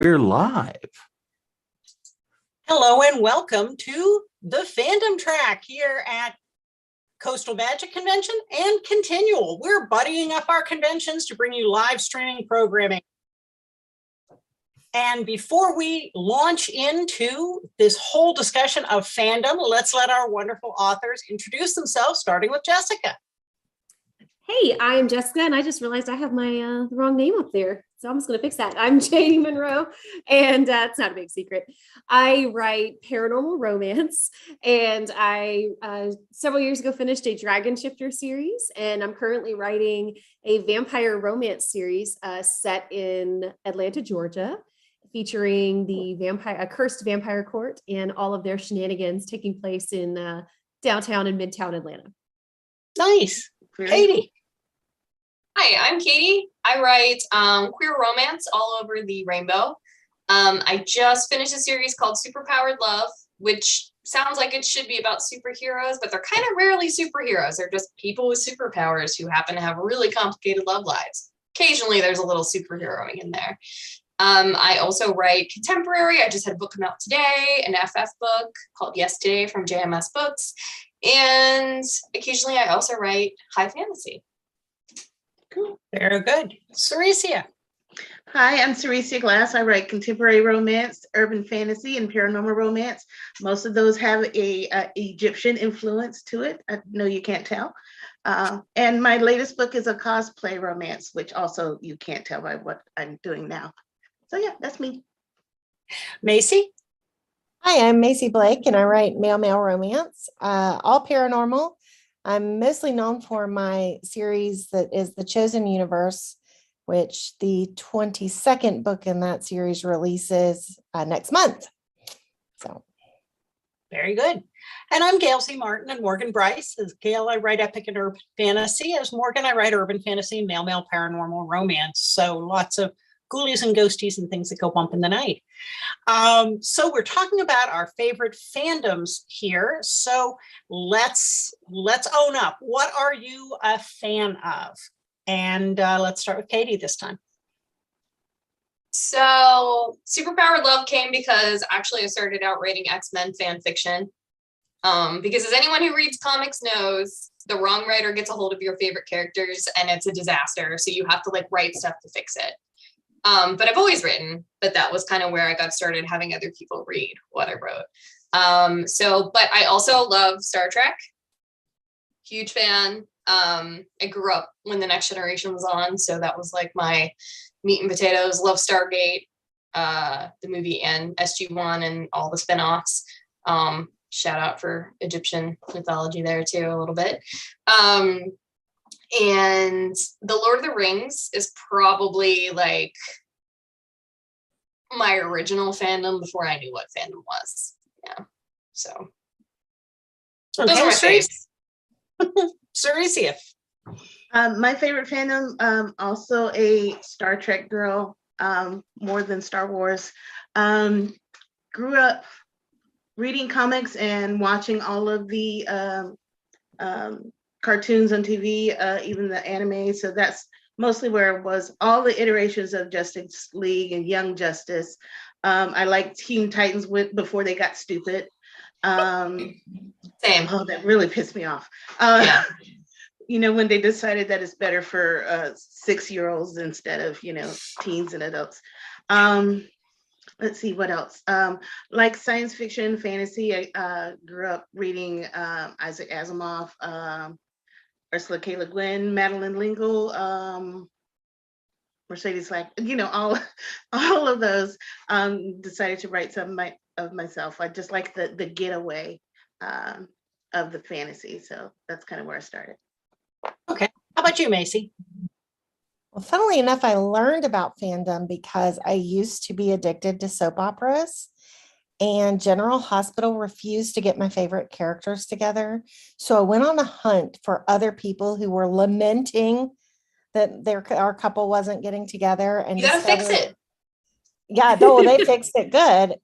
We're live. Hello and welcome to the Fandom track here at Coastal Magic Convention and Continual. We're buddying up our conventions to bring you live streaming programming. And before we launch into this whole discussion of fandom, let's let our wonderful authors introduce themselves, starting with Jessica. Hey, I'm Jessica, and I just realized I have my the wrong name up there. So I'm just going to fix that. I'm Janie Monroe, and it's not a big secret. I write paranormal romance, and I several years ago finished a Dragon Shifter series, and I'm currently writing a vampire romance series set in Atlanta, Georgia, featuring a cursed vampire court and all of their shenanigans taking place in downtown and midtown Atlanta. Nice. Katie. Hi, I'm Katie. I write queer romance all over the rainbow. I just finished a series called Superpowered Love, which sounds like it should be about superheroes, but they're kind of rarely superheroes. They're just people with superpowers who happen to have really complicated love lives. Occasionally, there's a little superheroing in there. I also write contemporary. I just had a book come out today, an FF book called Yes Today from JMS Books. And occasionally, I also write high fantasy. Cool. Very good. Cericia. Hi, I'm Cericia Glass. I write contemporary romance, urban fantasy, and paranormal romance. Most of those have a Egyptian influence to it. I know you can't tell. And my latest book is a cosplay romance, which also you can't tell by what I'm doing now. So yeah, that's me. Macy. Hi, I'm Macy Blake, and I write male romance, all paranormal. I'm mostly known for my series that is The Chosen Universe, which the 22nd book in that series releases next month. So, very good. And I'm Gail C. Martin and Morgan Bryce. As Gail, I write epic and urban fantasy. As Morgan, I write urban fantasy and male paranormal romance. So lots of ghoulies and ghosties and things that go bump in the night. So we're talking about our favorite fandoms here. So let's own up. What are you a fan of? And let's start with Katie this time. So Superpowered Love came because actually I started out writing X-Men fan fiction. Because as anyone who reads comics knows, the wrong writer gets a hold of your favorite characters and it's a disaster. So you have to write stuff to fix it. But I've always written, but that was kind of where I got started having other people read what I wrote. But I also love Star Trek. Huge fan. I grew up when The Next Generation was on, so that was my meat and potatoes. Love Stargate, the movie, and SG-1 and all the spinoffs. Shout out for Egyptian mythology there too, a little bit. And The Lord of the Rings is probably my original fandom before I knew what fandom was. Yeah. So those are my favorites. Cericia. My favorite fandom, also a Star Trek girl, more than Star Wars. Grew up reading comics and watching all of the cartoons on TV, even the anime. So that's mostly where it was. All the iterations of Justice League and Young Justice. I liked Teen Titans before they got stupid. Same. Oh, that really pissed me off. Yeah. When they decided that it's better for 6-year-olds instead of, teens and adults. Let's see what else. Like science fiction, fantasy. I grew up reading Isaac Asimov, Ursula K. Le Guin, Madeleine L'Engle, Mercedes Lack, all of those. Decided to write some of myself. I just like the getaway of the fantasy. So that's kind of where I started. Okay. How about you, Macy? well, funnily enough, I learned about fandom because I used to be addicted to soap operas. And General Hospital refused to get my favorite characters together. So I went on a hunt for other people who were lamenting that our couple wasn't getting together. And You gotta fix it. Yeah, though they fixed it good.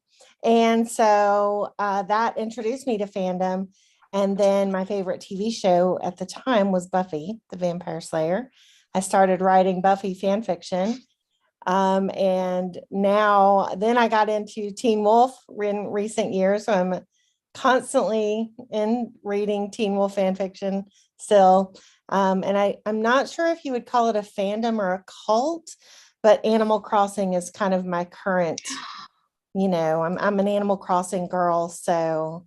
And so that introduced me to fandom. And then my favorite TV show at the time was Buffy, the Vampire Slayer. I started writing Buffy fan fiction. And now, then I got into Teen Wolf in recent years. So I'm constantly in reading Teen Wolf fan fiction still. And I'm not sure if you would call it a fandom or a cult, but Animal Crossing is kind of my current, I'm an Animal Crossing girl. So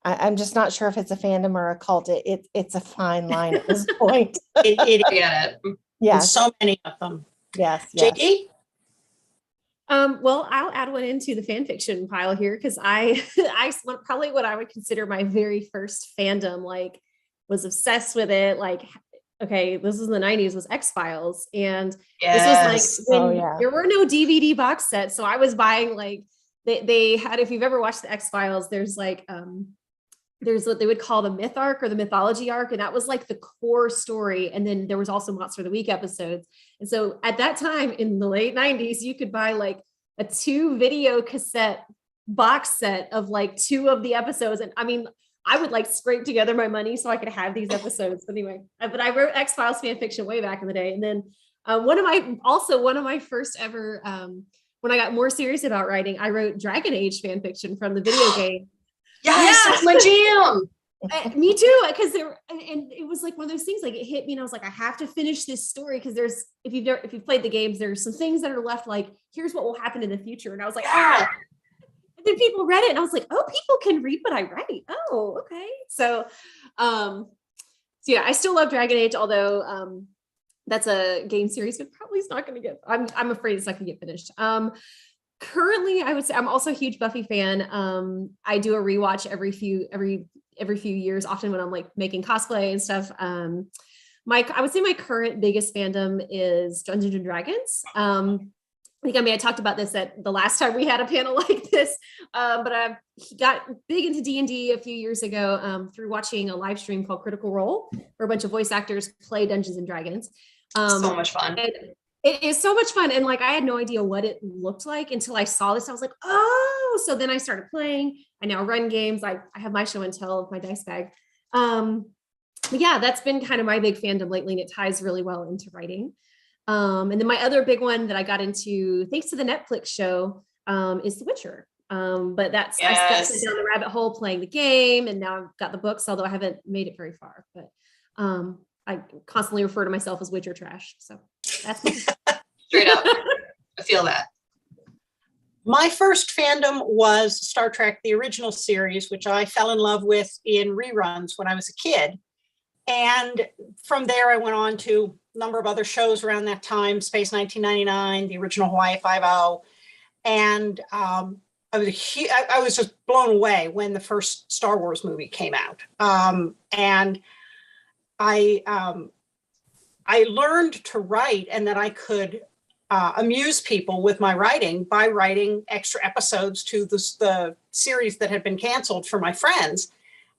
I'm just not sure if it's a fandom or a cult. It's a fine line at this point. It I get it. Yes. so many of them. Yes. JD? Well, I'll add one into the fan fiction pile here because I probably what I would consider my very first fandom, like was obsessed with it. Like, okay, this was in the 90s, was X-Files. And this was like when there were no DVD box sets. So I was buying like they had, if you've ever watched the X-Files, there's like there's what they would call the myth arc or the mythology arc. And that was like the core story. And then there was also Monster of the Week episodes. And so at that time in the late 90s, you could buy like a 2 video cassette box set of like 2 of the episodes. And I mean, I would like scrape together my money so I could have these episodes. Anyway, but I wrote X-Files fan fiction way back in the day. And then one of my first ever, when I got more serious about writing, I wrote Dragon Age fan fiction from the video game. Yes, that's my jam. Me too, because and it was like one of those things, like it hit me and I was like, I have to finish this story because there's, if you've played the games, there's some things that are left, like here's what will happen in the future. And I was like, and then people read it and I was like, oh, people can read what I write. Oh, okay. So yeah, I still love Dragon Age, although that's a game series, but probably it's not going to get, I'm afraid it's not going to get finished. Currently, I would say I'm also a huge Buffy fan. I do a rewatch every few years, often when I'm like making cosplay and stuff. I would say my current biggest fandom is Dungeons and Dragons. I talked about this at the last time we had a panel like this, but I got big into D&D a few years ago through watching a live stream called Critical Role, where a bunch of voice actors play Dungeons and Dragons. So much fun. It is so much fun. And like, I had no idea what it looked like until I saw this. I was like, oh, so then I started playing. I now run games. I have my show and tell of my dice bag. But yeah, that's been kind of my big fandom lately. And it ties really well into writing. And then my other big one that I got into, thanks to the Netflix show, is The Witcher. But I got down the rabbit hole playing the game. And now I've got the books, although I haven't made it very far. But I constantly refer to myself as Witcher trash. So that's me. Straight up. I feel that. My first fandom was Star Trek, the original series, which I fell in love with in reruns when I was a kid. And from there, I went on to a number of other shows around that time, Space 1999, the original Hawaii Five-0. And I was just blown away when the first Star Wars movie came out. And I learned to write, and that I could amuse people with my writing by writing extra episodes to the series that had been canceled for my friends.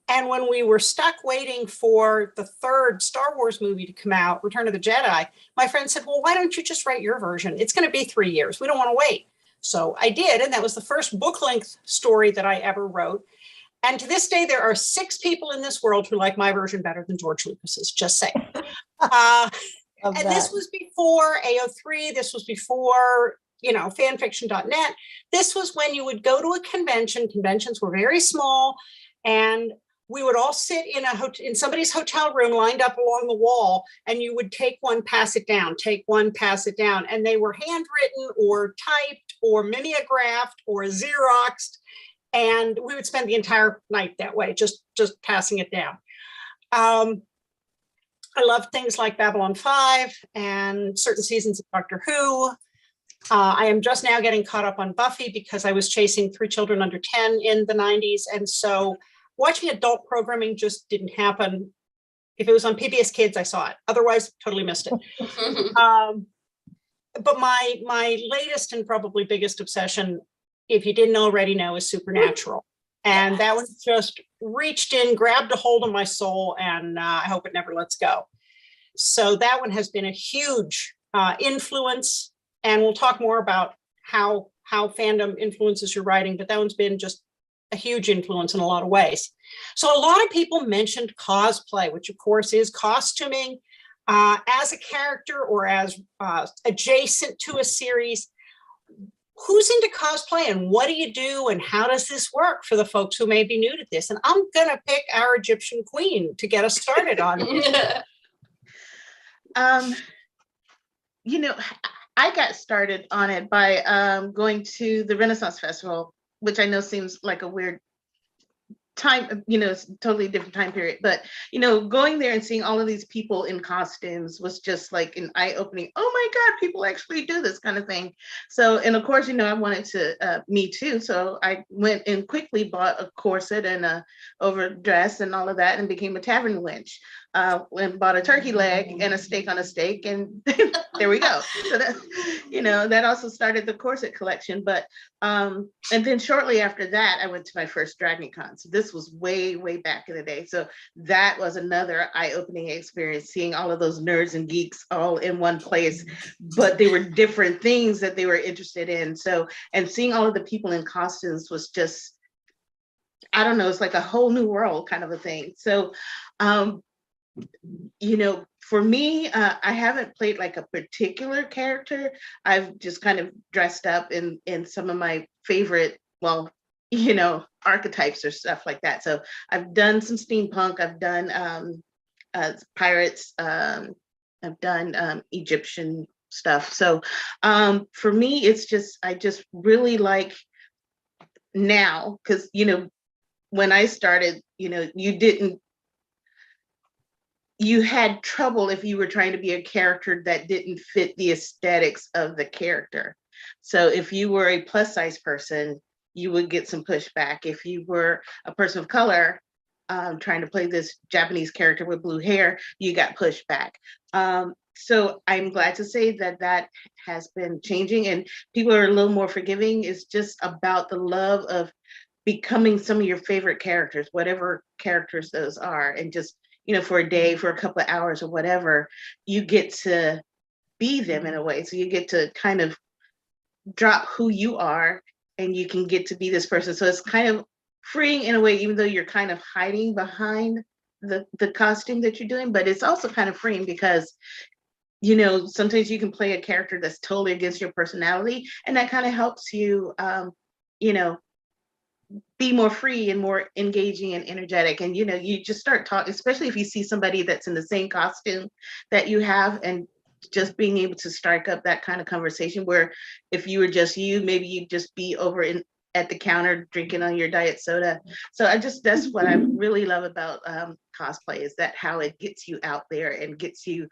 And when we were stuck waiting for the third Star Wars movie to come out, Return of the Jedi, my friend said, well, why don't you just write your version? It's going to be 3 years. We don't want to wait. So I did. And that was the first book-length story that I ever wrote. And to this day, there are 6 people in this world who like my version better than George Lucas's, just saying. And this was before AO3. This was before, fanfiction.net. This was when you would go to a convention. Conventions were very small. And we would all sit in somebody's hotel room lined up along the wall, and you would take one, pass it down, take one, pass it down. And they were handwritten or typed or mimeographed or Xeroxed. And we would spend the entire night that way, just passing it down. I loved things like Babylon 5 and certain seasons of Doctor Who. I am just now getting caught up on Buffy because I was chasing 3 children under 10 in the 90s. And so watching adult programming just didn't happen. If it was on PBS Kids, I saw it. Otherwise, totally missed it. But my latest and probably biggest obsession, if you didn't already know, is Supernatural. And that one just reached in, grabbed a hold of my soul, and I hope it never lets go. So that one has been a huge influence. And we'll talk more about how fandom influences your writing, but that one's been just a huge influence in a lot of ways. So a lot of people mentioned cosplay, which of course is costuming. as a character or as adjacent to a series, who's into cosplay and what do you do and how does this work for the folks who may be new to this? And I'm going to pick our Egyptian queen to get us started on. You know, I got started on it by going to the Renaissance Festival, which I know seems like a weird time, you know, it's a totally different time period, but you know, going there and seeing all of these people in costumes was just like an eye-opening, oh my God, people actually do this kind of thing. So, and of course, you know, I wanted to me too, so I went and quickly bought a corset and a overdress and all of that and became a tavern wench. And bought a turkey leg and a steak on a steak, and there we go. So that, you know, that also started the corset collection. But and then shortly after that, I went to my first Dragon Con. So this was way, way back in the day. So that was another eye-opening experience, seeing all of those nerds and geeks all in one place, but they were different things that they were interested in. So, and seeing all of the people in costumes was just, I don't know, it's like a whole new world kind of a thing. So, you know, for me, I haven't played like a particular character. I've just kind of dressed up in some of my favorite, well, you know, archetypes or stuff like that. So I've done some steampunk, I've done pirates, I've done Egyptian stuff. So for me, it's just, I just really like now, because, you know, when I started, you know, you had trouble if you were trying to be a character that didn't fit the aesthetics of the character. So if you were a plus size person, you would get some pushback. If you were a person of color trying to play this Japanese character with blue hair, you got pushback. So I'm glad to say that that has been changing and people are a little more forgiving. It's just about the love of becoming some of your favorite characters, whatever characters those are, and just, you know, for a day, for a couple of hours or whatever, you get to be them in a way. So you get to kind of drop who you are and you can get to be this person. So it's kind of freeing in a way, even though you're kind of hiding behind the costume that you're doing, but it's also kind of freeing because, you know, sometimes you can play a character that's totally against your personality and that kind of helps you, you know, be more free and more engaging and energetic. And, you know, you just start talking, especially if you see somebody that's in the same costume that you have, and just being able to strike up that kind of conversation where if you were just you, maybe you'd just be over at the counter drinking on your diet soda. So that's what I really love about cosplay, is that how it gets you out there and gets you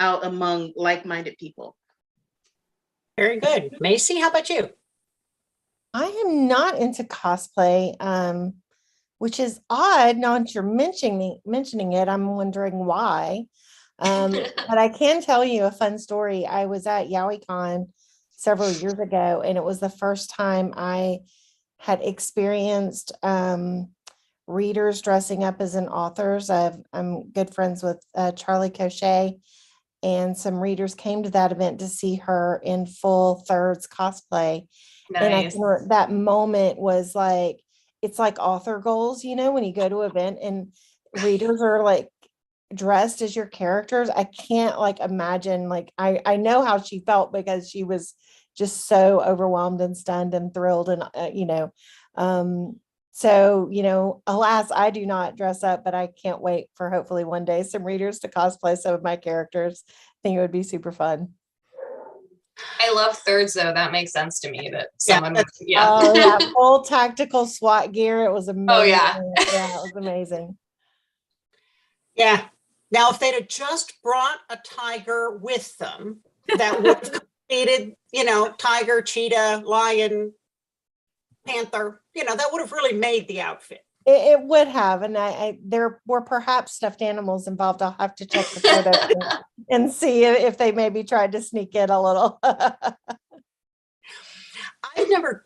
out among like-minded people. Very good. Macy, how about you? I am not into cosplay, which is odd. Now that you're mentioning it, I'm wondering why. But I can tell you a fun story. I was at YowieCon several years ago, and it was the first time I had experienced readers dressing up as an authors. I'm good friends with Charlie Cochet, and some readers came to that event to see her in full thirds cosplay. Nice. And that moment was like, it's like author goals, you know, when you go to an event and readers are like dressed as your characters. I can't like imagine, like, I know how she felt because she was just so overwhelmed and stunned and thrilled. And, you know, so, you know, alas, I do not dress up, but I can't wait for hopefully one day some readers to cosplay some of my characters. I think it would be super fun. I love thirds though. That makes sense to me that Yeah, someone would, Oh yeah, full tactical SWAT gear. It was amazing. Oh, yeah. Yeah, it was amazing. Yeah. Now, if they'd have just brought a tiger with them, that would have completed, you know, tiger, cheetah, lion, panther, you know, that would have really made the outfit. It would have, and I there were perhaps stuffed animals involved. I'll have to check the photos and see if they maybe tried to sneak in a little. I've never,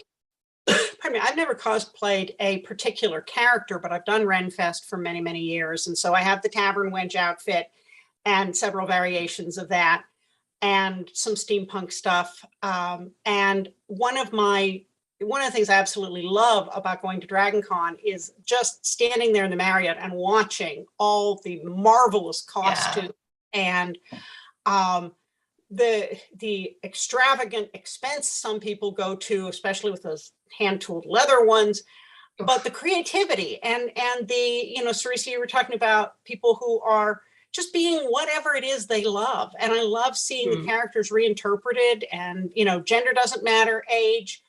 pardon me, I've never cosplayed a particular character, but I've done Renfest for many, many years. And so I have the Tavern Wench outfit and several variations of that and some steampunk stuff. And one of the things I absolutely love about going to Dragon Con is just standing there in the Marriott and watching all the marvelous costumes And the extravagant expense some people go to, especially with those hand-tooled leather ones, but the creativity and the, Cerisa, you were talking about people who are just being whatever it is they love. And I love seeing the characters reinterpreted, and, gender doesn't matter, age,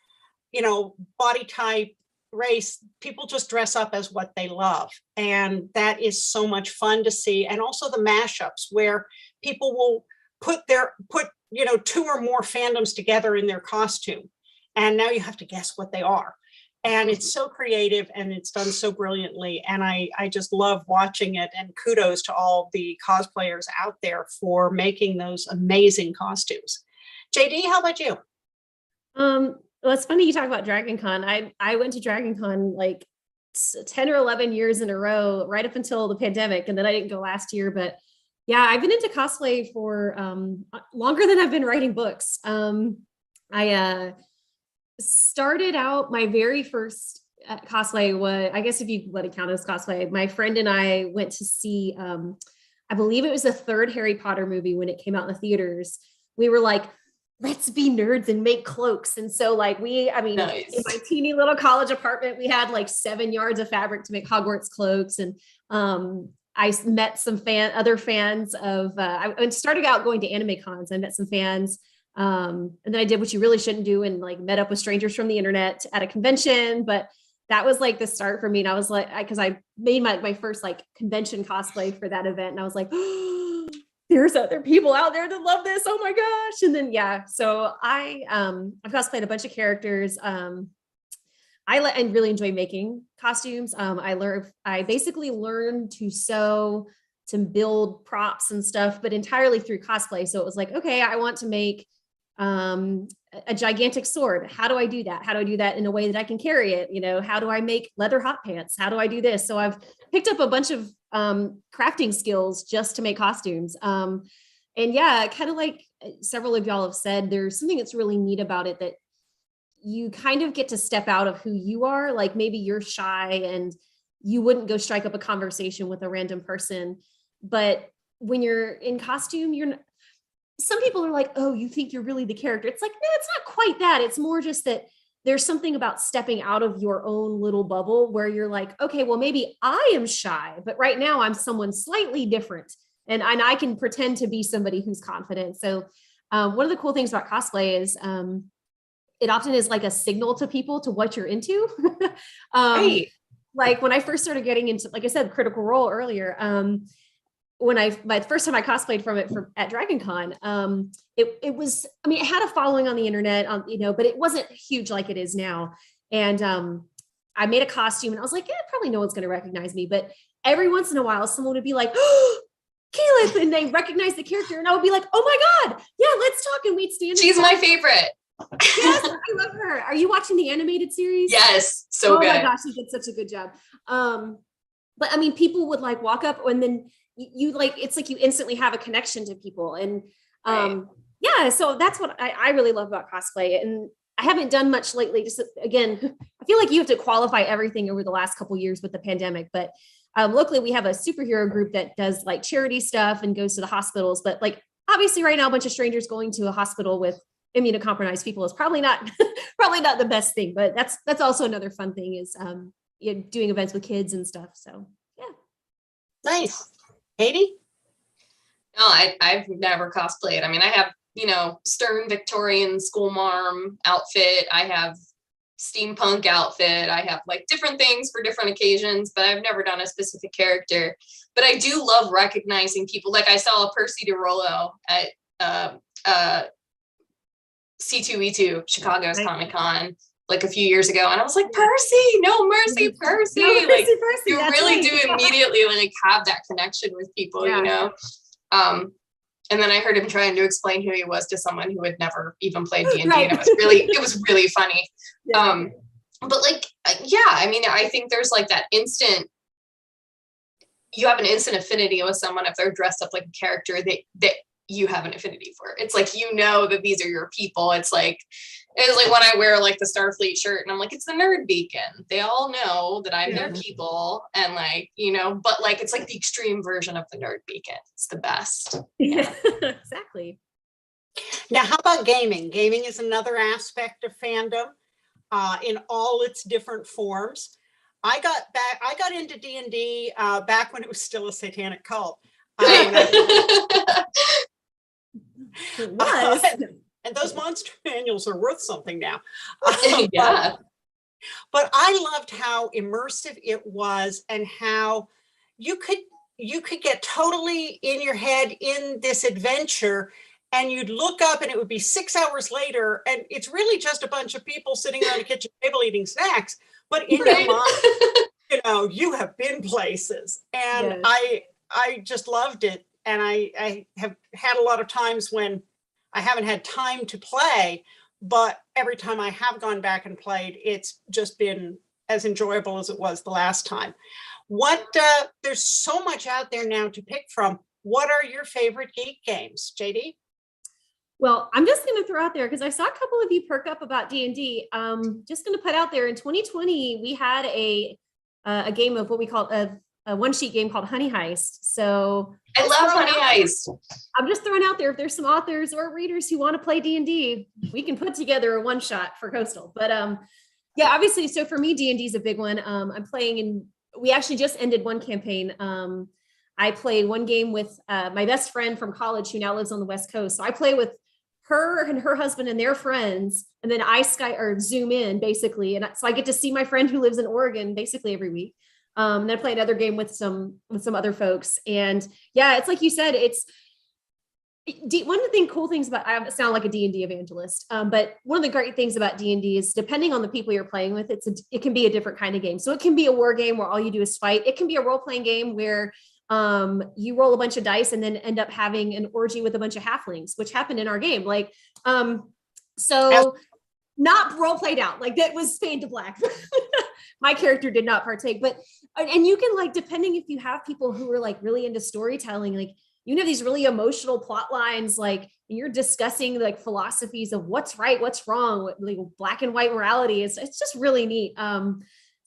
body type, race, people just dress up as what they love. And that is so much fun to see. And also the mashups where people will put 2 or more fandoms together in their costume. And now you have to guess what they are. And it's so creative and it's done so brilliantly. And I just love watching it. And kudos to all the cosplayers out there for making those amazing costumes. JD, how about you? Well, it's funny you talk about Dragon Con. I went to Dragon Con like 10 or 11 years in a row, right up until the pandemic. And then I didn't go last year, but yeah, I've been into cosplay for longer than I've been writing books. I started out, my very first cosplay was, I guess if you let it count as cosplay, my friend and I went to see, I believe it was the 3rd Harry Potter movie when it came out in the theaters. We were like, let's be nerds and make cloaks. And so like nice. In my teeny little college apartment, we had like 7 yards of fabric to make Hogwarts cloaks. And I met some other fans of, I started out going to anime cons. I met some fans. And then I did what you really shouldn't do and like met up with strangers from the internet at a convention. But that was like the start for me. And I was like, because I made my first like convention cosplay for that event. And I was like, oh, there's other people out there that love this. Oh my gosh. And then, yeah, so I've cosplayed a bunch of characters. I really enjoy making costumes. I basically learned to sew, to build props and stuff, but entirely through cosplay. So it was like, okay, I want to make a gigantic sword. How do I do that? How do I do that in a way that I can carry it? How do I make leather hot pants? How do I do this? So I've picked up a bunch of crafting skills just to make costumes. And yeah, kind of like several of y'all have said, there's something that's really neat about it, that you kind of get to step out of who you are. Like maybe you're shy and you wouldn't go strike up a conversation with a random person, but when you're in costume, some people are like, oh, you think you're really the character. It's like, no, it's not quite that. It's more just that there's something about stepping out of your own little bubble where you're like, okay, well, maybe I am shy, but right now I'm someone slightly different. And I can pretend to be somebody who's confident. So one of the cool things about cosplay is it often is like a signal to people to what you're into. Right. Like when I first started getting into, like I said, Critical Role earlier, my first time I cosplayed from it at Dragon Con, it was, it had a following on the internet, but it wasn't huge like it is now. And I made a costume and I was like, yeah, probably no one's going to recognize me. But every once in a while, someone would be like, oh, Keyleth, and they recognize the character. And I would be like, oh my God, yeah, let's talk. And we'd stand. She's my favorite. Yes, I love her. Are you watching the animated series? Yes, so good. Oh my gosh, she did such a good job. But people would like walk up and then you like, it's like you instantly have a connection to people. And yeah, so that's what I really love about cosplay. And I haven't done much lately. Just again, I feel like you have to qualify everything over the last couple of years with the pandemic. But locally, we have a superhero group that does like charity stuff and goes to the hospitals. But like obviously, right now, a bunch of strangers going to a hospital with immunocompromised people is probably not the best thing. But that's also another fun thing is doing events with kids and stuff. So yeah, nice. Katie? No, I've never cosplayed. I have, stern Victorian schoolmarm outfit. I have steampunk outfit. I have like different things for different occasions, but I've never done a specific character. But I do love recognizing people. Like I saw a Percy DeRollo at C2E2, Chicago's Comic Con, like a few years ago. And I was like, Percy, no mercy, Percy. No, like Percy, you really do immediately like have that connection with people, and then I heard him trying to explain who he was to someone who had never even played D&D. Right. And it was really funny. Yeah. But like, I think there's like that instant, you have an instant affinity with someone if they're dressed up like a character that you have an affinity for. It's like, that these are your people. It's like, It was like when I wear like the Starfleet shirt and I'm like, it's the nerd beacon. They all know that I'm their people and like, you know, but like it's like the extreme version of the nerd beacon. It's the best. Yeah, exactly. Now, how about gaming? Gaming is another aspect of fandom in all its different forms. I got into D&D back when it was still a satanic cult. It was. And those monster manuals are worth something now. Yeah. But I loved how immersive it was and how you could get totally in your head in this adventure, and you'd look up and it would be 6 hours later, and it's really just a bunch of people sitting around a kitchen table eating snacks, but in your mind, you have been places. And Yes. I just loved it. And I have had a lot of times when I haven't had time to play, but every time I have gone back and played, it's just been as enjoyable as it was the last time. There's so much out there now to pick from. What are your favorite geek games, JD? Well, I'm just going to throw out there because I saw a couple of you perk up about D&D. Just going to put out there in 2020, we had a game of what we call a one-sheet game called Honey Heist. So I love Honey Heist. I'm just throwing out there, if there's some authors or readers who want to play D&D, we can put together a one-shot for Coastal. But yeah, obviously, so for me, D&D is a big one. I'm playing we actually just ended one campaign. I played one game with my best friend from college who now lives on the West Coast. So I play with her and her husband and their friends, and then I Zoom in basically. And so I get to see my friend who lives in Oregon basically every week. And then I play another game with some other folks. And yeah, it's like you said, one of the cool things about, I sound like a D&D evangelist, but one of the great things about D&D is depending on the people you're playing with, it can be a different kind of game. So it can be a war game where all you do is fight. It can be a role-playing game where you roll a bunch of dice and then end up having an orgy with a bunch of halflings, which happened in our game. Like, so not role played out, like that was Fade to Black. My character did not partake, and you can, like, depending if you have people who are like really into storytelling, like you have these really emotional plot lines, like, and you're discussing like philosophies of what's right, what's wrong, like black and white morality. It's just really neat. So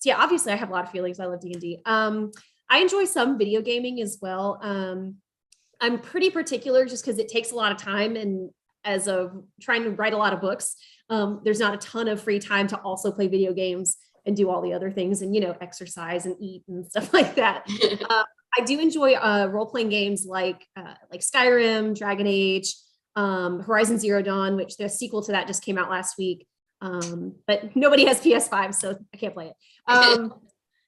yeah, obviously I have a lot of feelings. I love D&D. I enjoy some video gaming as well. I'm pretty particular just because it takes a lot of time, and as of trying to write a lot of books, there's not a ton of free time to also play video games and do all the other things and, exercise and eat and stuff like that. I do enjoy role-playing games like Skyrim, Dragon Age, Horizon Zero Dawn, which the sequel to that just came out last week. But nobody has PS5, so I can't play it.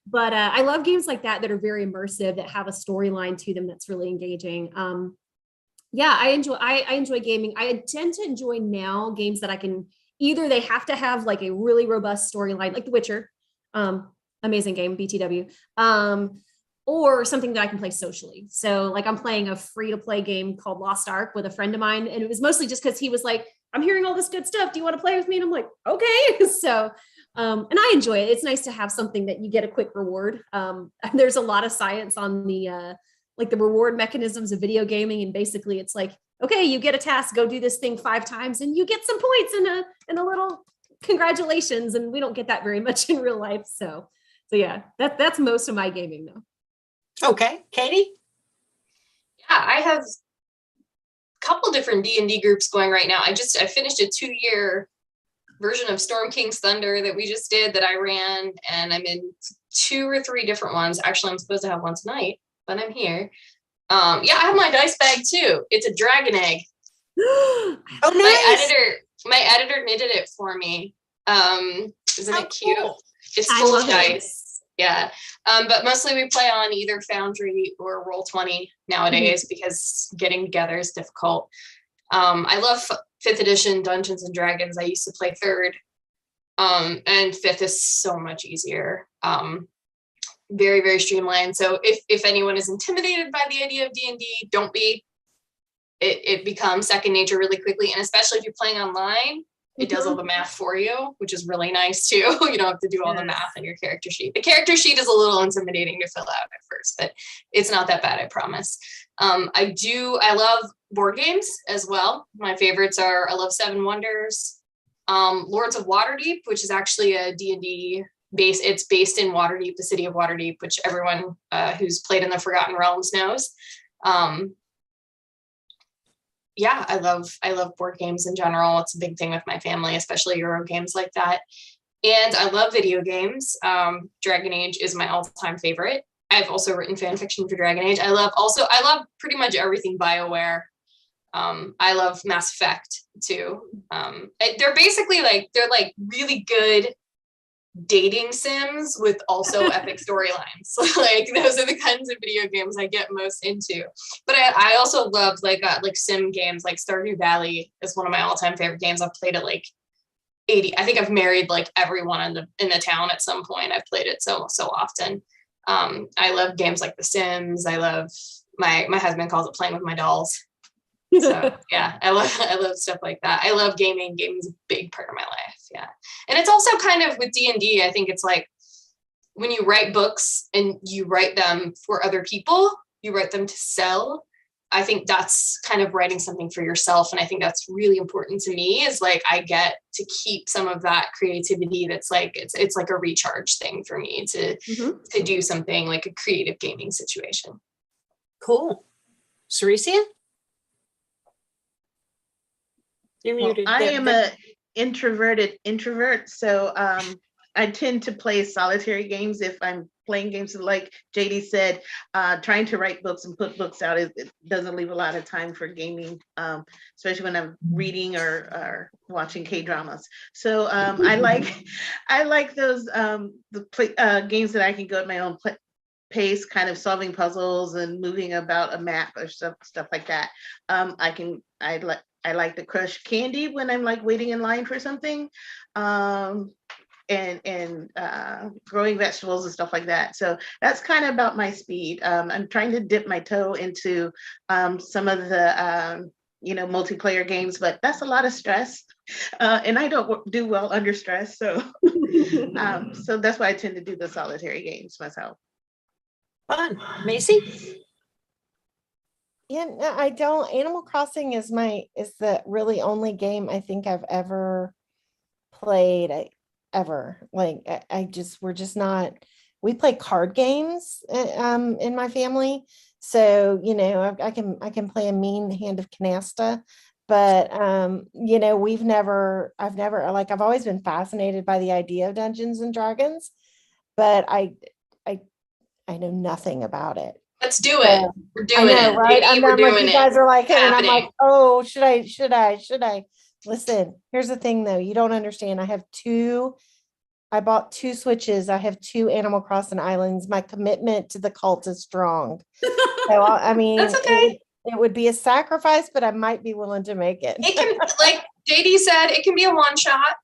But I love games like that are very immersive, that have a storyline to them that's really engaging. Yeah, I enjoy gaming. I tend to enjoy now games that I can either, they have to have like a really robust storyline, like The Witcher, amazing game, BTW, or something that I can play socially. So like I'm playing a free-to-play game called Lost Ark with a friend of mine, and it was mostly just because he was like, I'm hearing all this good stuff. Do you want to play with me? And I'm like, okay. So, and I enjoy it. It's nice to have something that you get a quick reward. There's a lot of science on the like the reward mechanisms of video gaming, and basically it's like, okay, you get a task, go do this thing 5 times, and you get some points and a little congratulations. And we don't get that very much in real life. So yeah, that's most of my gaming though. Okay, Katie? Yeah, I have a couple different D&D groups going right now. I finished a 2-year version of Storm King's Thunder that we just did, that I ran, and I'm in 2 or 3 different ones. Actually, I'm supposed to have one tonight, but I'm here. Yeah, I have my dice bag too. It's a dragon egg. Oh, nice. My editor knitted it for me. Isn't it cute? Cool. It's full of dice. Yeah. But mostly we play on either Foundry or Roll20 nowadays, because getting together is difficult. I love 5th edition Dungeons and Dragons. I used to play 3rd. And 5th is so much easier. Very, very streamlined. So if anyone is intimidated by the idea of D&D, don't be. It becomes second nature really quickly. And especially if you're playing online, it does all the math for you, which is really nice too. You don't have to do all the math in your character sheet. The character sheet is a little intimidating to fill out at first, but it's not that bad, I promise. I love board games as well. My favorites are, I love 7 Wonders. Lords of Waterdeep, which is actually a D&D base. It's based in Waterdeep, the city of Waterdeep, which everyone who's played in the Forgotten Realms knows. Yeah, I love board games in general. It's a big thing with my family, especially Euro games like that. And I love video games. Dragon Age is my all-time favorite. I've also written fan fiction for Dragon Age. I love pretty much everything BioWare. I love Mass Effect too. They're basically they're really good dating sims with also epic storylines. Like those are the kinds of video games I get most into. But I also love like sim games. Like Stardew Valley is one of my all-time favorite games. I've played it like 80. I think I've married like everyone in the town at some point. I've played it so often. I love games like The Sims. I love my husband calls it playing with my dolls. So yeah, I love stuff like that. I love gaming. Gaming is a big part of my life. Yeah. And it's also kind of with D&D, I think it's like when you write books and you write them for other people, you write them to sell. I think that's kind of writing something for yourself. And I think that's really important to me is like, I get to keep some of that creativity. That's like, it's like a recharge thing for me to do something like a creative gaming situation. Cool. Cericia? You're Well, muted. I am a introverted introvert, so I tend to play solitary games if I'm playing games. Like JD said, trying to write books and put books out, it doesn't leave a lot of time for gaming, especially when I'm reading or watching K-dramas. So I like those games that I can go at my own pace, kind of solving puzzles and moving about a map or stuff like that. I like to crush candy when I'm like waiting in line for something, and growing vegetables and stuff like that. So that's kind of about my speed. I'm trying to dip my toe into some of the multiplayer games, but that's a lot of stress, and I don't do well under stress. So so that's why I tend to do the solitary games myself. Fun. Macy? Yeah, no, I don't. Animal Crossing is the really only game I think I've ever played ever. Like we're just not, we play card games in my family. So, I can play a mean hand of canasta, but I've always been fascinated by the idea of Dungeons and Dragons, but I know nothing about it. Let's do it. So, we're doing it. Right? Maybe I'm we're doing like, you it. guys are like, and I'm happening. like, oh, should I? Listen, here's the thing though. You don't understand. I bought 2 Switches. I have 2 Animal Crossing islands. My commitment to the cult is strong. So, I mean, That's okay. it would be a sacrifice, but I might be willing to make it. It can, like JD said, it can be a one shot,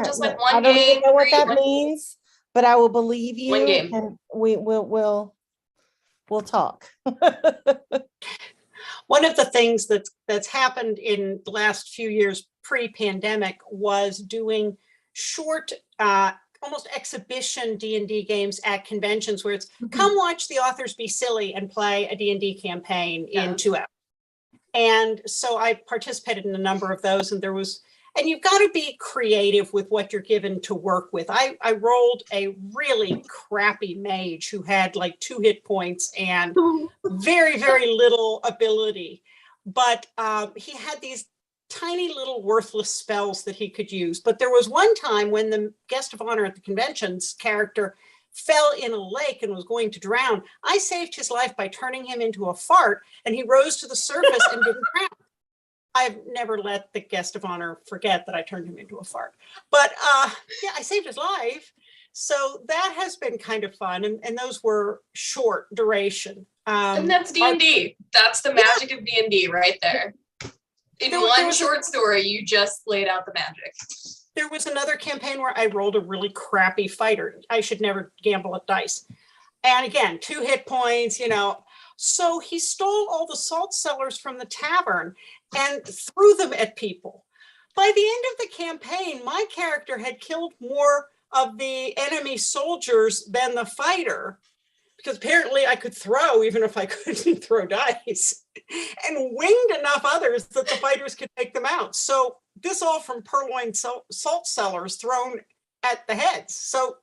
just like one I don't game. even know what that means, but I will believe you. One game. And we'll talk. One of the things that's happened in the last few years pre-pandemic was doing short, almost exhibition D&D games at conventions where it's come watch the authors be silly and play a D&D campaign in 2 hours. And so I participated in a number of those, and you've got to be creative with what you're given to work with. I rolled a really crappy mage who had like 2 hit points and very, very little ability. But he had these tiny little worthless spells that he could use. But there was one time when the guest of honor at the convention's character fell in a lake and was going to drown. I saved his life by turning him into a fart, and he rose to the surface and didn't drown. I've never let the guest of honor forget that I turned him into a fart. But yeah, I saved his life. So that has been kind of fun. And those were short duration. And that's D&D. That's the magic of D&D right there. In one short story, you just laid out the magic. There was another campaign where I rolled a really crappy fighter. I should never gamble at dice. And again, 2 hit points, So he stole all the salt cellars from the tavern and threw them at people. By the end of the campaign, my character had killed more of the enemy soldiers than the fighter, because apparently I could throw even if I couldn't throw dice, and winged enough others that the fighters could take them out. So this all from purloined salt cellars thrown at the heads. So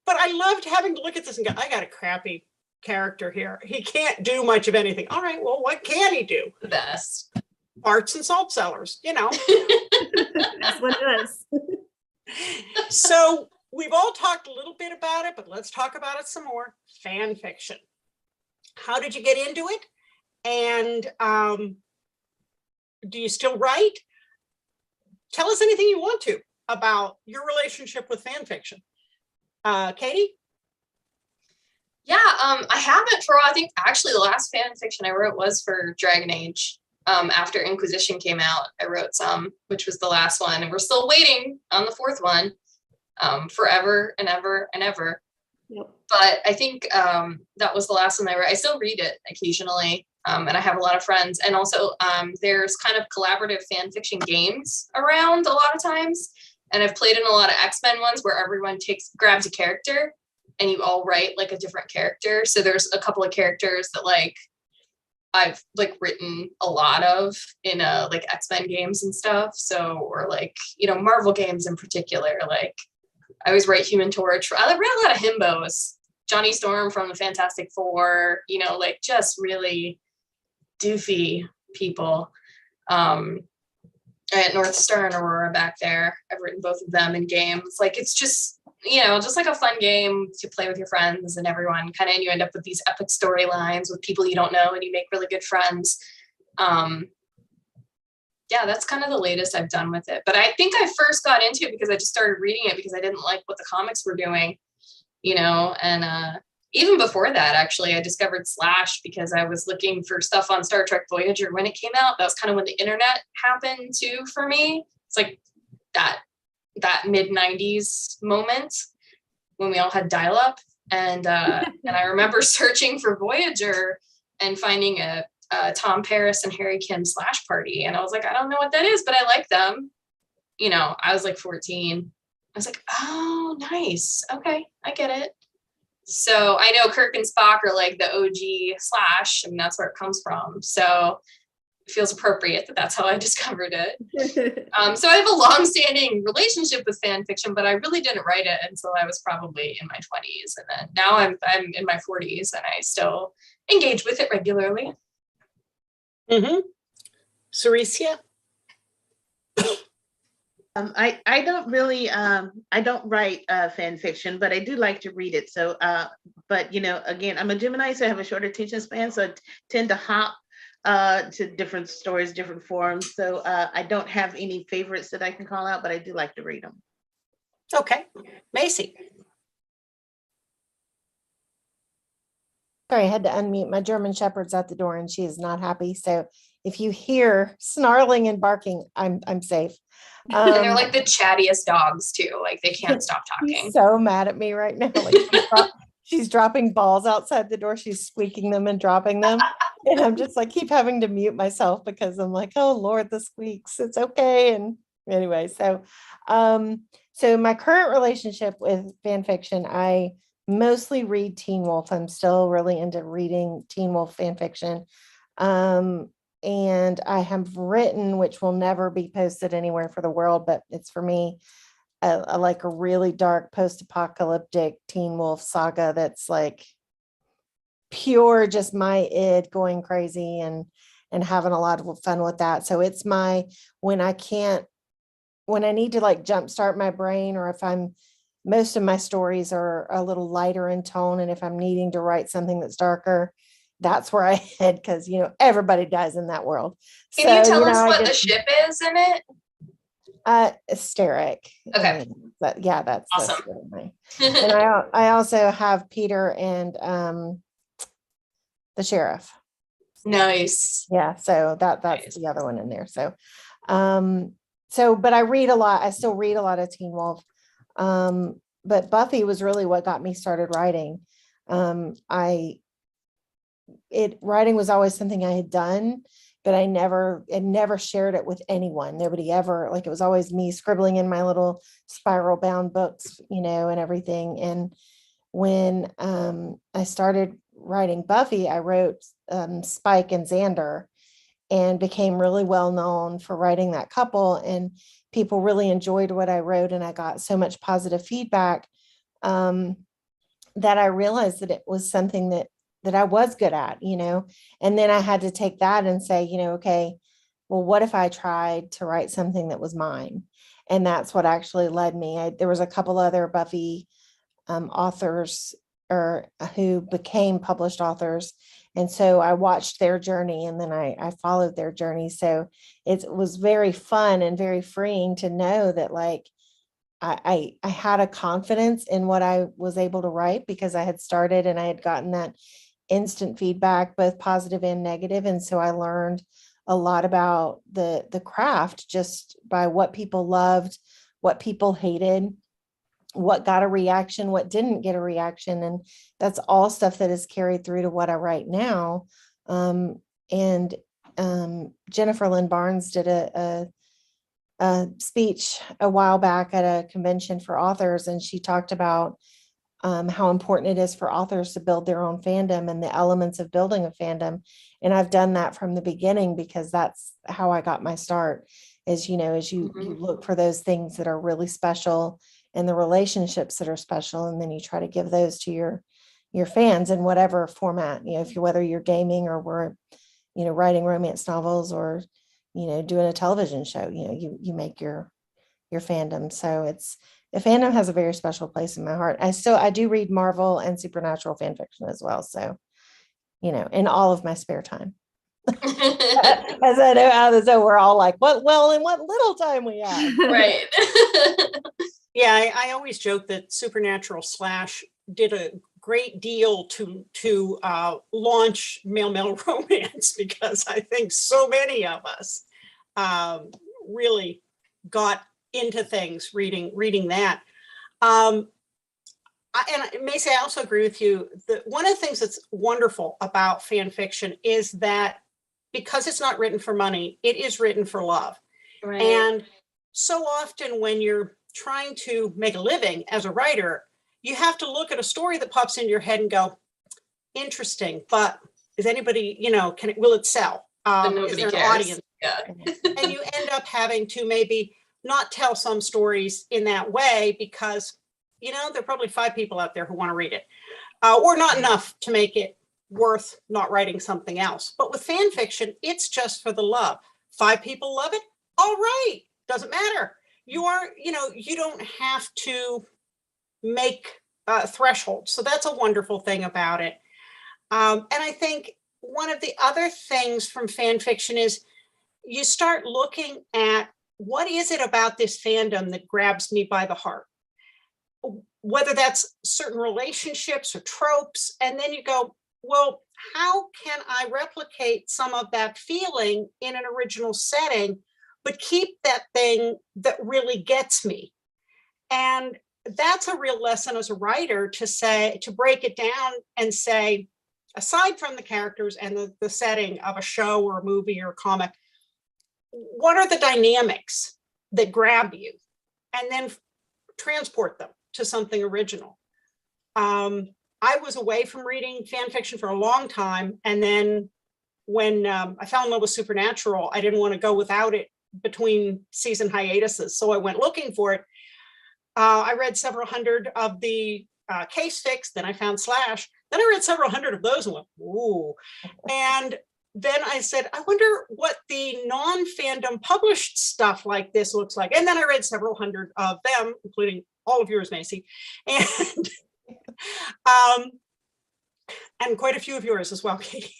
but I loved having to look at this and go, I got a crappy character here. He can't do much of anything. All right, well, what can he do? The best. Arts and salt cellars, That's what it is. So we've all talked a little bit about it, but let's talk about it some more. Fan fiction. How did you get into it? And do you still write? Tell us anything you want to about your relationship with fan fiction. Katie? Yeah, I haven't for a while. I think actually the last fan fiction I wrote was for Dragon Age. After Inquisition came out, I wrote some, which was the last one, and we're still waiting on the fourth one, forever and ever and ever. Yep. But I think that was the last one I wrote. I still read it occasionally, and I have a lot of friends. And also, there's kind of collaborative fan fiction games around a lot of times. And I've played in a lot of X-Men ones where everyone grabs a character and you all write like a different character. So there's a couple of characters that like I've like written a lot of in like X-Men games and stuff. So, or like, Marvel games in particular, like I always write Human Torch. I read a lot of himbos, Johnny Storm from the Fantastic Four, like just really doofy people. At North Star and Aurora back there. I've written both of them in games. Like it's just, just like a fun game to play with your friends and everyone kind of, and you end up with these epic storylines with people you don't know and you make really good friends. Yeah, that's kind of the latest I've done with it. But I think I first got into it because I just started reading it because I didn't like what the comics were doing, and even before that, actually, I discovered Slash because I was looking for stuff on Star Trek Voyager when it came out. That was kind of when the internet happened too for me. It's like that mid-90s moment when we all had dial-up. And I remember searching for Voyager and finding a Tom Paris and Harry Kim Slash party. And I was like, I don't know what that is, but I like them. I was like 14. I was like, oh, nice. Okay, I get it. So I know Kirk and Spock are like the OG Slash, and that's where it comes from. So it feels appropriate that that's how I discovered it. So I have a long-standing relationship with fan fiction, but I really didn't write it until I was probably in my 20s, and then now I'm in my 40s, and I still engage with it regularly. Mm-hmm. Cericia? I don't really, I don't write fan fiction, but I do like to read it. So, but again, I'm a Gemini, so I have a short attention span, so I tend to hop to different stories, different forums. So I don't have any favorites that I can call out, but I do like to read them. Okay, Macy. Sorry, I had to unmute. My German Shepherd's at the door and she is not happy. So if you hear snarling and barking, I'm safe. And they're like the chattiest dogs too. Like they can't stop talking. She's so mad at me right now. Like she's dropping balls outside the door. She's squeaking them and dropping them. And I'm just like, keep having to mute myself because I'm like, oh Lord, the squeaks. It's okay. And anyway, so my current relationship with fan fiction, I mostly read Teen Wolf. I'm still really into reading Teen Wolf fan fiction. And I have written, which will never be posted anywhere for the world, but it's for me, like a really dark post-apocalyptic Teen Wolf saga that's like pure, just my id going crazy and having a lot of fun with that. So it's when I need to like jumpstart my brain, or if most of my stories are a little lighter in tone, and if I'm needing to write something that's darker, that's where I head, because everybody dies in that world. Can you tell us what the ship is in it? Hysteric. Okay. But yeah, that's awesome. And I also have Peter and the sheriff. Nice. Yeah, so that's nice. The other one in there. So but I read a lot. I still read a lot of Teen Wolf. But Buffy was really what got me started writing. Writing was always something I had done, but I never shared it with anyone. Nobody ever, like, it was always me scribbling in my little spiral bound books, and everything. And when I started writing Buffy, I wrote Spike and Xander, and became really well known for writing that couple. And people really enjoyed what I wrote, and I got so much positive feedback that I realized that it was something that I was good at, and then I had to take that and say, okay, well, what if I tried to write something that was mine? And that's what actually led me. There was a couple other Buffy authors or who became published authors. And so I watched their journey, and then I followed their journey. So it was very fun and very freeing to know that like I had a confidence in what I was able to write because I had started and I had gotten that instant feedback, both positive and negative. And so I learned a lot about the craft just by what people loved, what people hated, what got a reaction, what didn't get a reaction. And that's all stuff that is carried through to what I write now. And Jennifer Lynn Barnes did a speech a while back at a convention for authors, and she talked about how important it is for authors to build their own fandom and the elements of building a fandom. And I've done that from the beginning because that's how I got my start, is, as you look for those things that are really special and the relationships that are special. And then you try to give those to your fans in whatever format, whether you're gaming or we're, writing romance novels or, doing a television show, you make your fandom. So the fandom has a very special place in my heart. I do read Marvel and supernatural fan fiction as well. So, in all of my spare time. As I know, so we're all like, in what little time we have. Right. Yeah, I always joke that Supernatural / did a great deal to launch male romance, because I think so many of us really got into things reading that. And Macy, I also agree with you that one of the things that's wonderful about fan fiction is that because it's not written for money, it is written for love. Right. And so often when you're trying to make a living as a writer, you have to look at a story that pops into your head and go, interesting, but is anybody, will it sell? Is there an audience? Yeah. And you end up having to maybe not tell some stories in that way because, there are probably 5 people out there who want to read it, or not enough to make it worth not writing something else. But with fan fiction, it's just for the love. 5 people love it. All right. Doesn't matter. You don't have to make thresholds. So that's a wonderful thing about it. And I think one of the other things from fan fiction is you start looking at what is it about this fandom that grabs me by the heart, whether that's certain relationships or tropes. And then you go, well, how can I replicate some of that feeling in an original setting, but keep that thing that really gets me? And that's a real lesson as a writer to break it down and say, aside from the characters and the setting of a show or a movie or a comic, what are the dynamics that grab you? And then transport them to something original. I was away from reading fan fiction for a long time. And then when I fell in love with Supernatural, I didn't want to go without it between season hiatuses. So I went looking for it. I read several hundred of the case fix, then I found Slash. Then I read several hundred of those and went, ooh. And then I said, I wonder what the non-fandom published stuff like this looks like. And then I read several hundred of them, including all of yours, Macy. And quite a few of yours as well, Katie.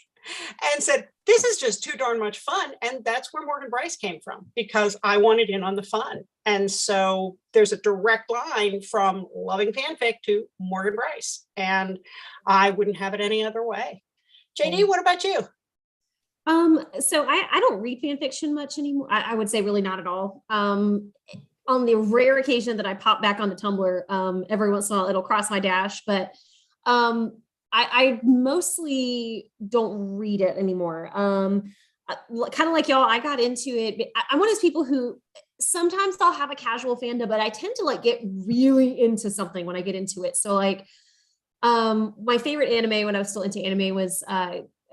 And said, this is just too darn much fun. And that's where Morgan Bryce came from, because I wanted in on the fun. And so there's a direct line from loving fanfic to Morgan Bryce. And I wouldn't have it any other way. JD, what about you? So I don't read fan fiction much anymore. I would say really not at all. On the rare occasion that I pop back onto Tumblr, every once in a while it'll cross my dash, but I mostly don't read it anymore. Kind of like y'all, I got into it. I'm one of those people who sometimes I'll have a casual fandom, but I tend to like get really into something when I get into it. So like, my favorite anime when I was still into anime was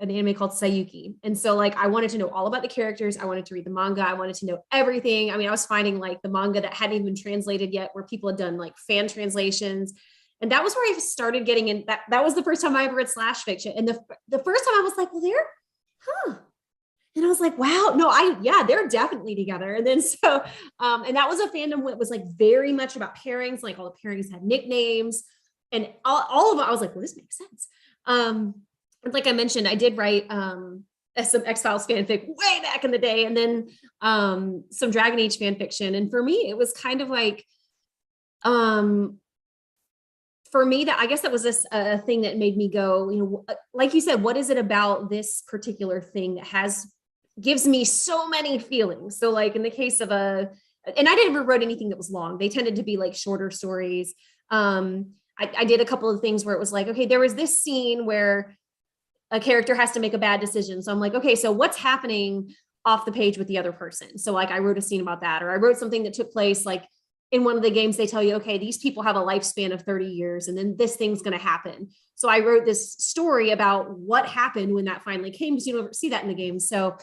an anime called Sayuki. And so like, I wanted to know all about the characters. I wanted to read the manga. I wanted to know everything. I mean, I was finding like the manga that hadn't even been translated yet, where people had done like fan translations. And that was where I started getting in. That was the first time I ever read slash fiction. And the first time I was like, well, and I was like, wow, no, they're definitely together. And then and that was a fandom that was like very much about pairings. Like all the pairings had nicknames and all of them. I was like, well, this makes sense. Like I mentioned, I did write some X-Files fanfic way back in the day, and then some Dragon Age fan fiction. And for me, it was kind of like, for me, that I guess that was a thing that made me go, like you said, what is it about this particular thing that gives me so many feelings? So like in the case of and I never wrote anything that was long. They tended to be like shorter stories. I did a couple of things where it was like, okay, there was this scene where a character has to make a bad decision. So I'm like, okay, so what's happening off the page with the other person? So like I wrote a scene about that, or I wrote something that took place like in one of the games. They tell you, okay, these people have a lifespan of 30 years and then this thing's going to happen. So I wrote this story about what happened when that finally came, because you don't see that in the game. So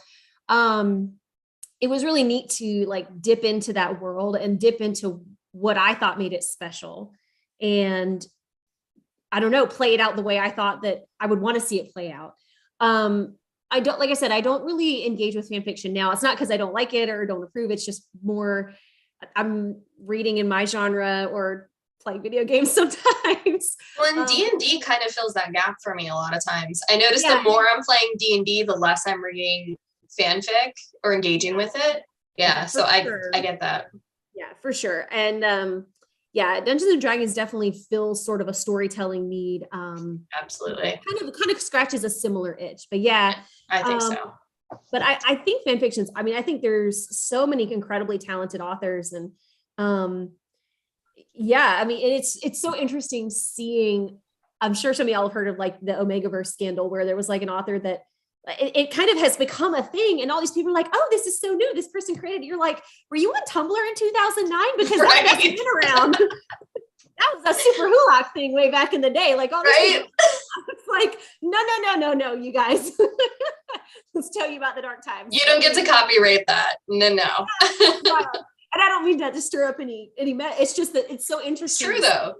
it was really neat to like dip into that world and dip into what I thought made it special. And I don't know, play it out the way I thought that I would want to see it play out. I don't really engage with fan fiction now. It's not because I don't like it or don't approve. It's just more, I'm reading in my genre or playing video games sometimes. Well, and D&D kind of fills that gap for me a lot of times. I notice the more I'm playing D&D, the less I'm reading fanfic or engaging with it. Yeah, so sure. I get that. Yeah, for sure. And Dungeons and Dragons definitely fills sort of a storytelling need. Absolutely. Kind of scratches a similar itch. But yeah, I think so. But I think fan fictions, I think there's so many incredibly talented authors, and it's so interesting seeing. I'm sure some of y'all have heard of like the Omegaverse scandal, where there was like an author that it kind of has become a thing, and all these people are like, oh, this is so new, this person created it. You're like, were you on Tumblr in 2009? Because that hasn't been around. That was a super Hulak thing way back in the day. Like all this people, it's like, no, you guys. Let's tell you about the dark times. You don't get to copyright that. No. And I don't mean that to stir up any it's just that it's so interesting. It's true though.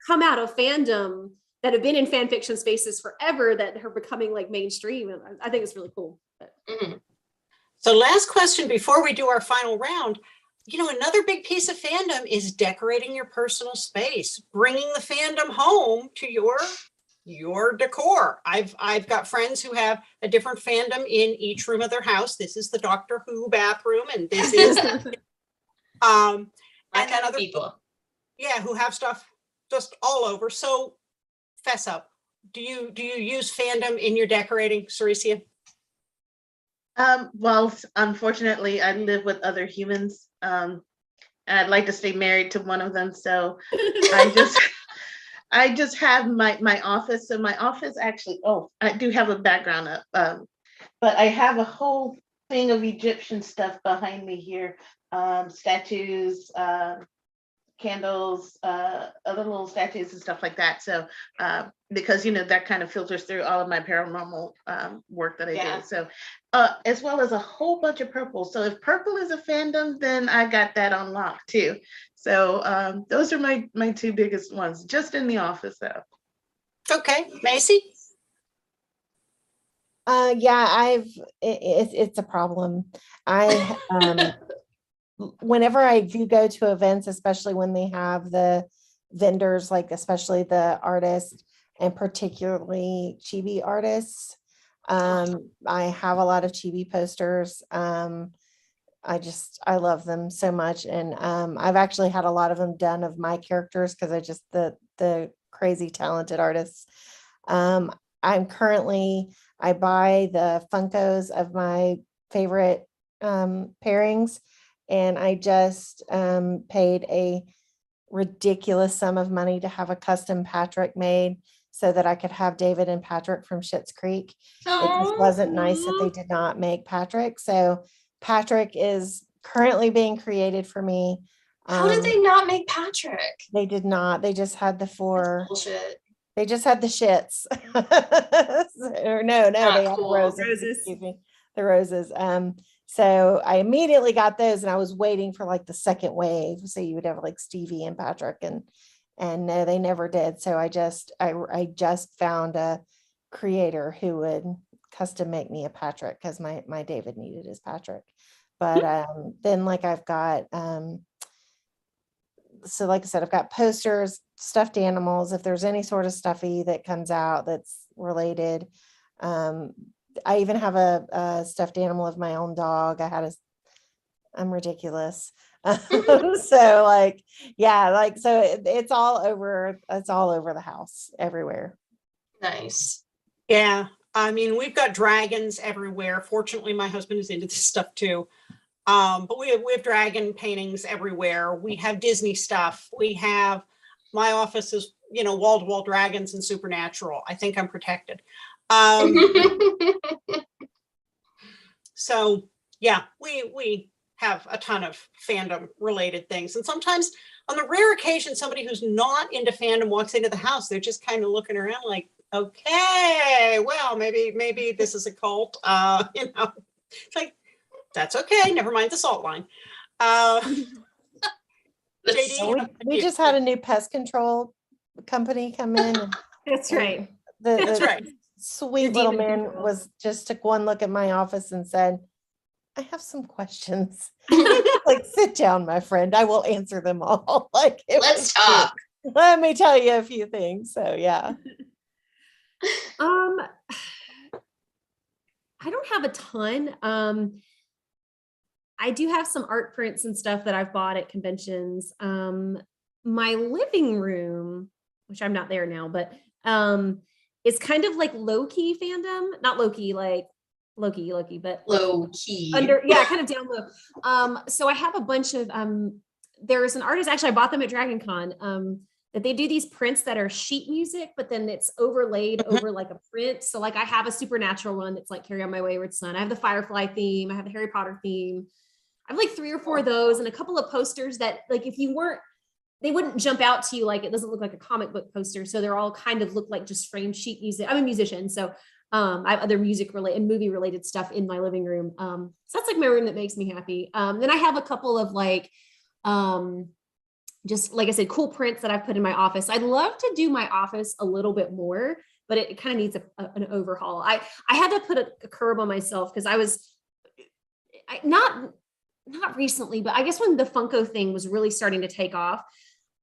Come out of fandom that have been in fan fiction spaces forever that are becoming like mainstream. And I think it's really cool. Mm-hmm. So last question before we do our final round. Another big piece of fandom is decorating your personal space, bringing the fandom home to your decor. I've got friends who have a different fandom in each room of their house. This is the Doctor Who bathroom, and this is and then other people, who have stuff just all over. So fess up. Do you use fandom in your decorating, Cericia? Well, unfortunately, I live with other humans. I'd like to stay married to one of them, so I just have my office. So my office actually, I do have a background up, but I have a whole thing of Egyptian stuff behind me here, statues, candles, other little statues and stuff like that. So because that kind of filters through all of my paranormal work that I do. So as well as a whole bunch of purple. So if purple is a fandom, then I got that on lock too. So those are my two biggest ones, just in the office though. Okay, Macy. It's a problem. Whenever I do go to events, especially when they have the vendors, like especially the artists and particularly chibi artists, I have a lot of chibi posters. I love them so much. And I've actually had a lot of them done of my characters because the crazy talented artists. I buy the Funkos of my favorite pairings. And I just paid a ridiculous sum of money to have a custom Patrick made so that I could have David and Patrick from Schitt's Creek. It just wasn't nice that they did not make Patrick. So Patrick is currently being created for me. How did they not make Patrick? They did not. They just had the four. Bullshit. They just had the shits. Or no, they had cool. the roses. Roses. Excuse me, the roses. So I immediately got those, and I was waiting for like the second wave, so you would have like Stevie and Patrick, and no, they never did. So I just found a creator who would custom make me a Patrick, because my David needed his Patrick. But then like I've got so like I said, I've got posters, stuffed animals. If there's any sort of stuffy that comes out that's related, I even have a stuffed animal of my own dog. I'm ridiculous. So like, yeah, like, so it's all over the house everywhere. Nice. Yeah. I mean, we've got dragons everywhere. Fortunately, my husband is into this stuff too. But we have dragon paintings everywhere. We have Disney stuff. My office is, wall to wall dragons and supernatural. I think I'm protected. So yeah, we have a ton of fandom related things. And sometimes on the rare occasion, somebody who's not into fandom walks into the house, they're just kind of looking around like, okay, well, maybe this is a cult. It's like, that's okay. Never mind the salt line. JD, We just had a new pest control company come in. That's right. That's right. Sweet little man took one look at my office and said, I have some questions. Like, sit down, my friend. I will answer them all. Like, Let's talk. Let me tell you a few things. So yeah. I don't have a ton. I do have some art prints and stuff that I've bought at conventions. My living room, which I'm not there now, but is kind of like low-key fandom. Not low-key, like Loki, but low-key. kind of down low. So I have a bunch of there's an artist, actually I bought them at Dragon Con, that they do these prints that are sheet music, but then it's overlaid over like a print. So like I have a supernatural one that's like Carry On My Wayward Son. I have the Firefly theme. I have the Harry Potter theme. I have like 3 or 4 of those and a couple of posters that like they wouldn't jump out to you. Like it doesn't look like a comic book poster. So they're all kind of look like just framed sheet music. I'm a musician. So I have other music related and movie related stuff in my living room. So that's like my room that makes me happy. Then I have a couple of like, just like I said, cool prints that I've put in my office. I'd love to do my office a little bit more, but it kind of needs an overhaul. I had to put a curb on myself because not recently, but I guess when the Funko thing was really starting to take off,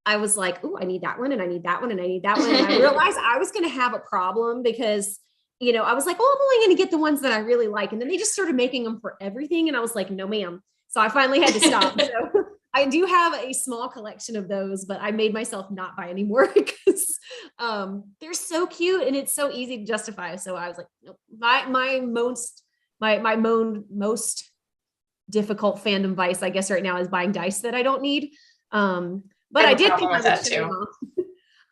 I was like, oh, I need that one and I need that one and I need that one. And I realized I was going to have a problem because, I was like, oh, I'm only going to get the ones that I really like. And then they just started making them for everything. And I was like, no, ma'am. So I finally had to stop. So I do have a small collection of those, but I made myself not buy anymore because they're so cute and it's so easy to justify. So I was like, nope. My most difficult fandom vice, I guess, right now is buying dice that I don't need. But I did think I would show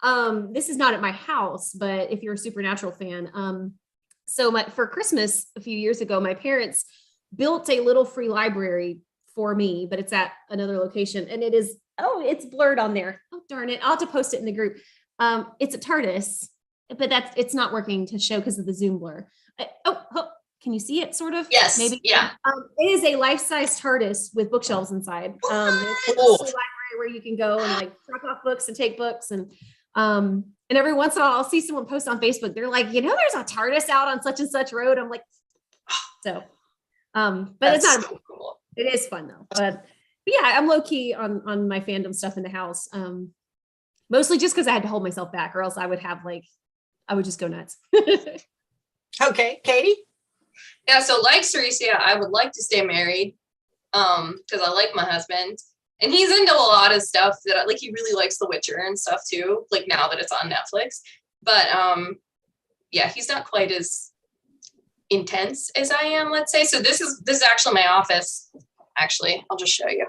off. This is not at my house, but if you're a Supernatural fan, so for Christmas a few years ago, my parents built a little free library for me, but it's at another location, and it's blurred on there. Oh darn it! I'll have to post it in the group. It's a TARDIS, but it's not working to show because of the Zoom blur. Can you see it? Sort of. Yes. Maybe. Yeah. It is a life-size TARDIS with bookshelves inside. It's a Cool. library where you can go and like drop off books and take books, and every once in a while I'll see someone post on Facebook. They're like, there's a TARDIS out on such and such road. I'm like, so. But That's it's not. so cool. It is fun though. But yeah, I'm low key on my fandom stuff in the house. Mostly just because I had to hold myself back, or else I would just go nuts. Okay, Katie. Yeah, so like Ceresia, I would like to stay married because I like my husband. And he's into a lot of stuff that like he really likes The Witcher and stuff too, like now that it's on Netflix. But yeah, he's not quite as intense as I am, let's say. So this is actually my office. Actually, I'll just show you.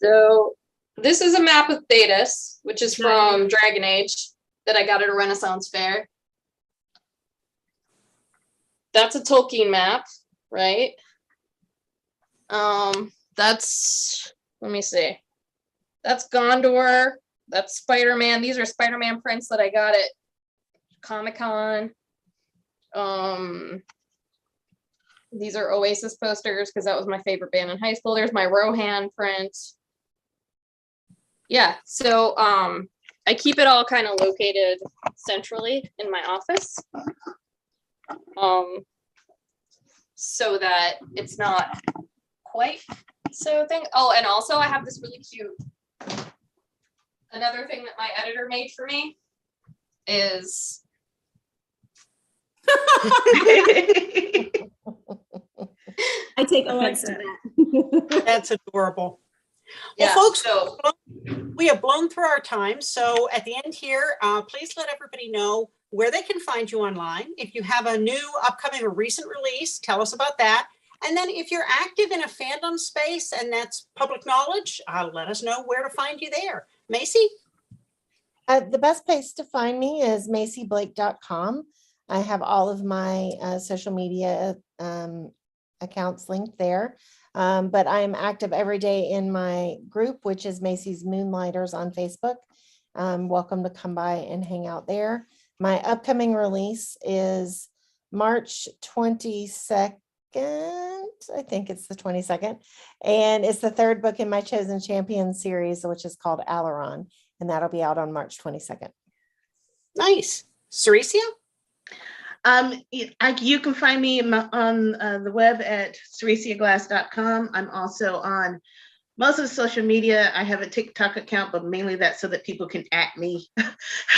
So this is a map of Thetis, which is from Dragon Age that I got at a Renaissance fair. That's a Tolkien map, right? Let me see. That's Gondor. that's Spider-Man. These are Spider-Man prints that I got at Comic-Con. These are Oasis posters because that was my favorite band in high school. There's my Rohan print. Yeah, so I keep it all kind of located centrally in my office. So that it's not quite so thing. Oh, and also I have this really cute, another thing that my editor made for me is I take I like offense to that. that. That's adorable. yeah, Well, folks, so we have blown through our time. So at the end here, please let everybody know where they can find you online. If you have a new upcoming or recent release, tell us about that. And then if you're active in a fandom space and that's public knowledge, let us know where to find you there. Macy? The best place to find me is macyblake.com. I have all of my social media accounts linked there. But I'm active every day in my group, which is Macy's Moonlighters on Facebook. Welcome to come by and hang out there. My upcoming release is March 22nd. I think it's the 22nd. And it's the third book in my Chosen Champion series, which is called Alaron. And that'll be out on March 22nd. Nice. Ceresia? You can find me on the web at ceresiaglass.com. I'm also on most of the social media. I have a TikTok account, but mainly that's so that people can at me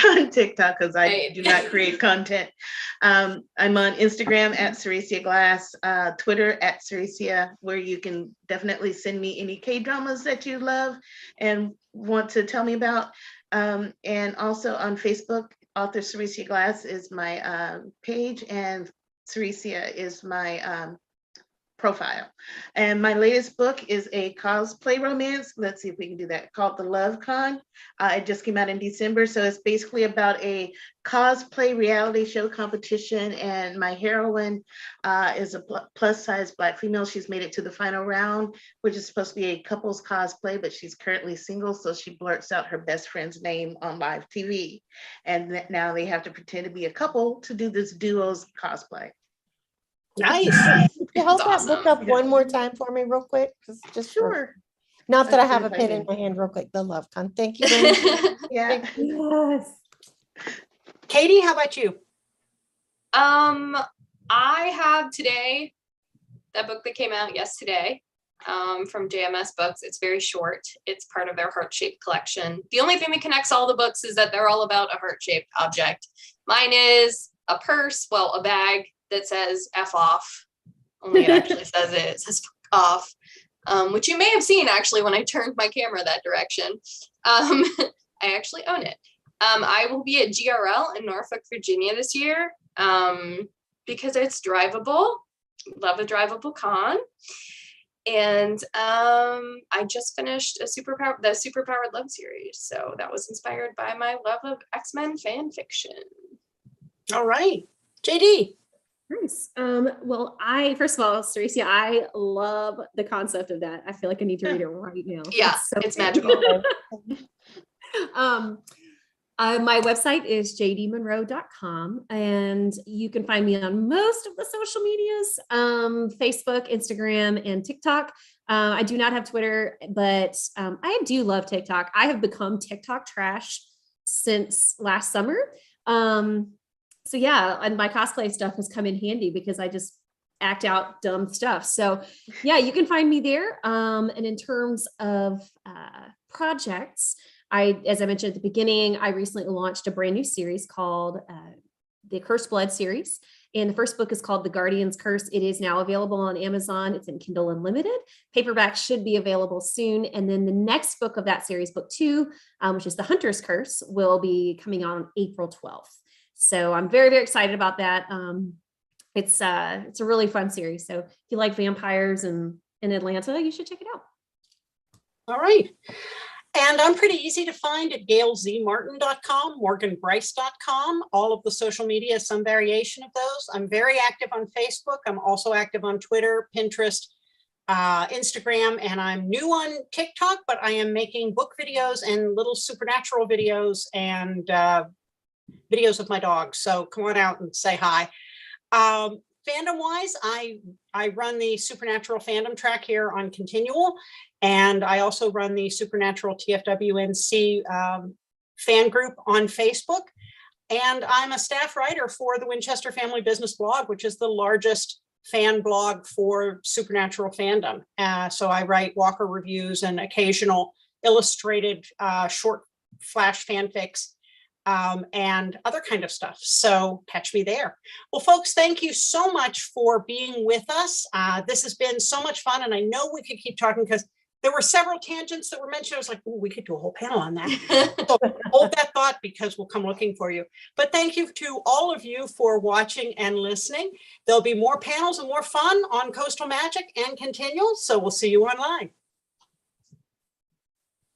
on TikTok because I do not create content. I'm on Instagram at Ceresia Glass, Twitter at Ceresia, where you can definitely send me any K-dramas that you love and want to tell me about. And also on Facebook, Author Ceresia Glass is my page, and Ceresia is my profile. And my latest book is a cosplay romance. Let's see if we can do that, called The Love Con. It just came out in December. So it's basically about a cosplay reality show competition. And my heroine is a plus size Black female. She's made it to the final round, which is supposed to be a couples cosplay, but she's currently single. So she blurts out her best friend's name on live TV. And now they have to pretend to be a couple to do this duo's cosplay. Nice. Can you hold That's that book awesome. up one more time for me real quick? Just Sure. not that I Let's see have a if I pen in can. my hand real quick. The Love Con. Thank you very much. Yeah. Yes. Katie, how about you? I have today that book that came out yesterday from JMS Books. It's very short. It's part of their heart-shaped collection. The only thing that connects all the books is that they're all about a heart-shaped object. Mine is a purse, well, a bag that says F off. Only it actually says it. It says fuck off, which you may have seen actually when I turned my camera that direction. I actually own it. I will be at GRL in Norfolk, Virginia this year because it's drivable. Love a drivable con. And I just finished the Superpowered Love series. So that was inspired by my love of X-Men fan fiction. All right. JD. Nice. Well, first of all, Ceresia, I love the concept of that. I feel like I need to read it right now. Yeah, it's good. magical. My website is jdmonroe.com, and you can find me on most of the social medias, Facebook, Instagram, and TikTok. I do not have Twitter, but I do love TikTok. I have become TikTok trash since last summer. So yeah, and my cosplay stuff has come in handy because I just act out dumb stuff. So yeah, you can find me there. And in terms of projects, as I mentioned at the beginning, I recently launched a brand new series called the Cursed Blood series. And the first book is called The Guardian's Curse. It is now available on Amazon. It's in Kindle Unlimited. Paperback should be available soon. And then the next book of that series, book 2, which is The Hunter's Curse, will be coming on April 12th. So I'm very, very excited about that. It's a really fun series. So if you like vampires in Atlanta, you should check it out. All right. And I'm pretty easy to find at gailzmartin.com, morganbryce.com, all of the social media, some variation of those. I'm very active on Facebook. I'm also active on Twitter, Pinterest, Instagram, and I'm new on TikTok, but I am making book videos and little supernatural videos and videos of my dog. So come on out and say hi. Fandom wise, I run the Supernatural fandom track here on Continual, and I also run the Supernatural TFWNC fan group on Facebook. And I'm a staff writer for the Winchester Family Business blog, which is the largest fan blog for Supernatural fandom. So I write Walker reviews and occasional illustrated short flash fanfics and other kind of stuff. So catch me there. Well, folks, thank you so much for being with us. This has been so much fun, and I know we could keep talking because there were several tangents that were mentioned. I was like, we could do a whole panel on that. So hold that thought, because we'll come looking for you. But thank you to all of you for watching and listening. There'll be more panels and more fun on Coastal Magic and Continual. So we'll see you online.